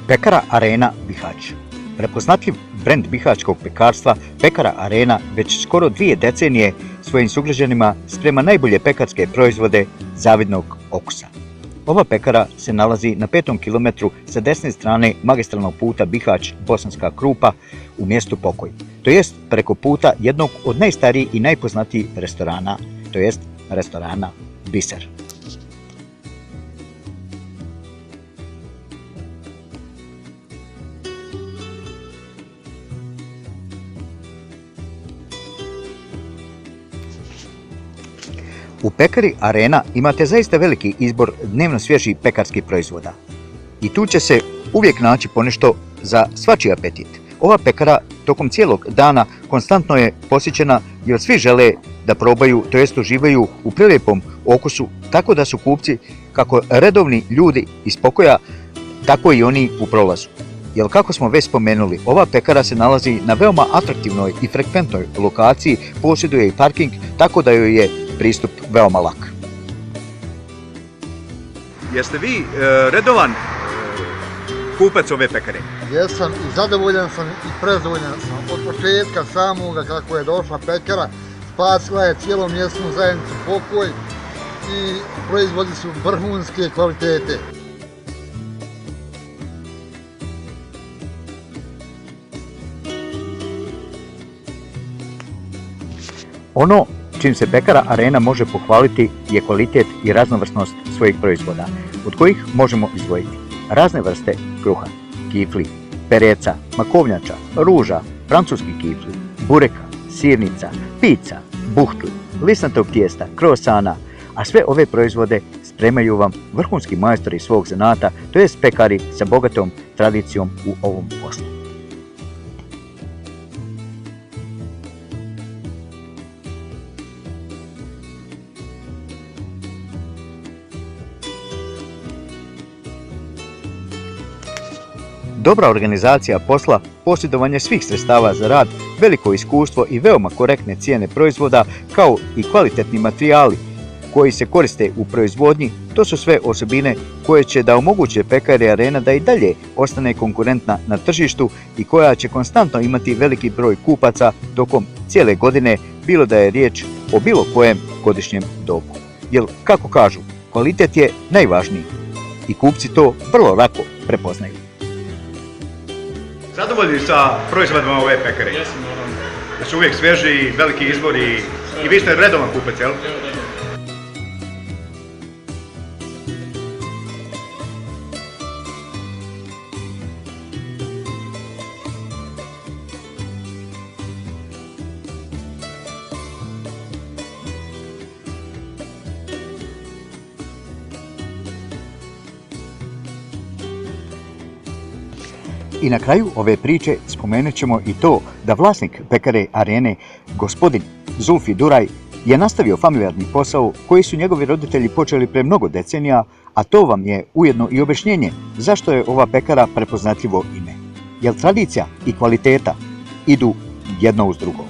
Pekara Arena Bihać. Prepoznatljiv brend bihaćkog pekarstva, Pekara Arena već skoro 2 decenije svojim sugrađanima sprema najbolje pekarske proizvode zavidnog okusa. Ova pekara se nalazi na 5. kilometru sa desne strane magistralnog puta Bihać-Bosanska Krupa u mjestu Pokoj, to jest preko puta jednog od najstarijih i najpoznatijih restorana, to jest restorana Biser. U pekari Arena imate zaista veliki izbor dnevno svježih pekarskih proizvoda. I tu će se uvijek naći ponešto za svačiji apetit. Ova pekara tokom cijelog dana konstantno je posjećena jer svi žele da probaju, to jest uživaju u prelijepom okusu, tako da su kupci kako redovni ljudi iz Pokoja, tako i oni u prolazu. Jer kako smo već spomenuli, ova pekara se nalazi na veoma atraktivnoj i frekventnoj lokaciji, posjeduje i parking, tako da joj je pristup veoma lak. Jeste vi redovan kupac ove pekare? Jesam i zadovoljan sam i prezadovoljan sam. Od početka samoga kako je došla pekara, spasila je cijelu mjesnu zajednicu Pokoj i proizvodi su vrhunske kvalitete. Ono čim se Pekara Arena može pohvaliti je kvalitet i raznovrsnost svojih proizvoda, od kojih možemo izdvojiti razne vrste kruha, kifli, pereca, makovnjača, ruža, francuski kifli, bureka, sirnica, pizza, buhtli, lisnatog tijesta, kroasana, a sve ove proizvode spremaju vam vrhunski majstori svog zanata, to jest pekari sa bogatom tradicijom u ovom poslu. Dobra organizacija posla, posjedovanje svih sredstava za rad, veliko iskustvo i veoma korektne cijene proizvoda, kao i kvalitetni materijali koji se koriste u proizvodnji, to su sve osobine koje će da omoguće Pekari Arena da i dalje ostane konkurentna na tržištu i koja će konstantno imati veliki broj kupaca tokom cijele godine, bilo da je riječ o bilo kojem godišnjem dobu. Jer, kako kažu, kvalitet je najvažniji i kupci to vrlo lako prepoznaju. Zadovoljni sa proizvodima ove pekare? Jesam, naravno. Da su uvijek svježi, veliki izbor i vi ste redovan kupac, jel? I na kraju ove priče spomenut ćemo i to da vlasnik Pekare Arene, gospodin Zulfi Duraj, je nastavio familijarni posao koji su njegovi roditelji počeli pre mnogo decenija, a to vam je ujedno i objašnjenje zašto je ova pekara prepoznatljivo ime. Jer tradicija i kvaliteta idu jedno uz drugo.